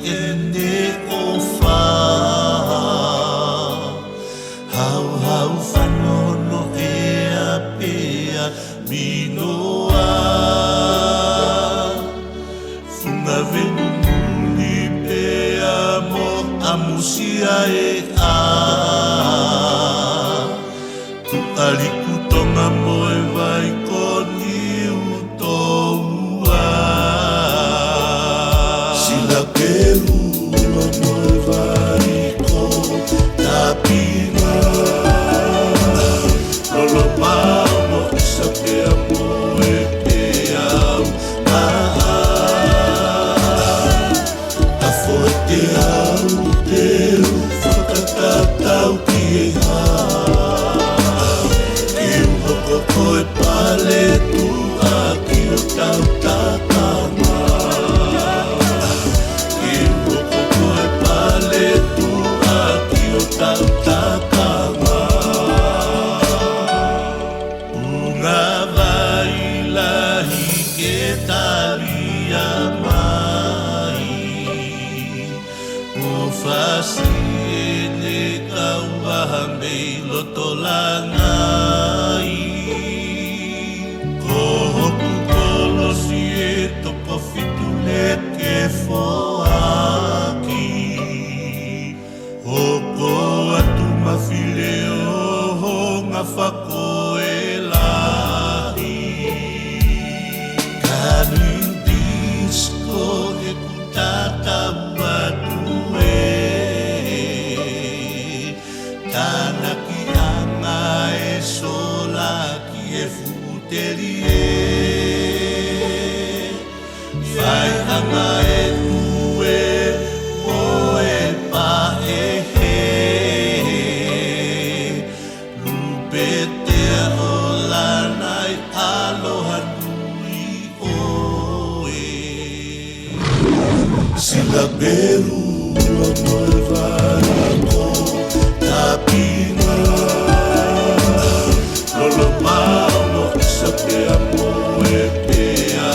ene o wha hau hau whanono ea pea minoa funga venu muli pea mo amusia e a tu aliku tonga moe vai koni utoua sila keru lo moe vai ko tapina lolo mamo isa pea moe pea afoe te au teu whakatatau ki e koe pale tu aki o tau tatama Iwo koe pale tu aki o tau tatama Unga vai lahi ke talia mai O fasi e ne kau waha mei loto langai ke foaki Oko atu mawhile oho ngā whako e lahi Kanu disco e kutata watu e Tanaki anga e sola ki e futeri e Vai hanga e ue o e pa e he Lupe te o lanai aloha nui o e Sila beru lo moe varako tapina Lolo mamo isa pea moe pea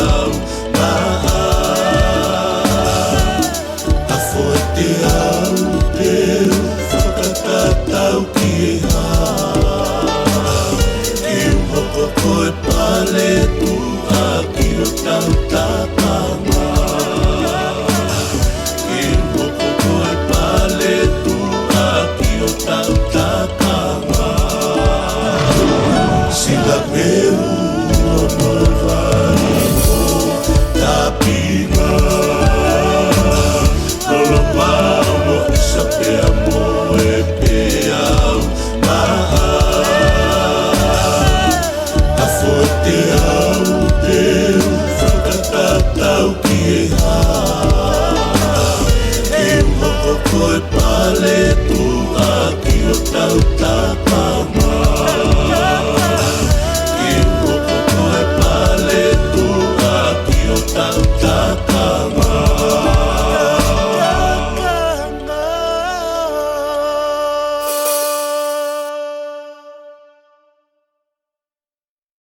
Te au teu whakatatau ki e Ki uhoko koe pale tu aki o tau tatama Ki uhoko koe pale tu aki o tau tatama Sila meu o moe variko tapina Lolo mamo isa pea moe pea Afoe te au teu whakatatau ki e Ki uhoko koe pale tu aki o tau tapa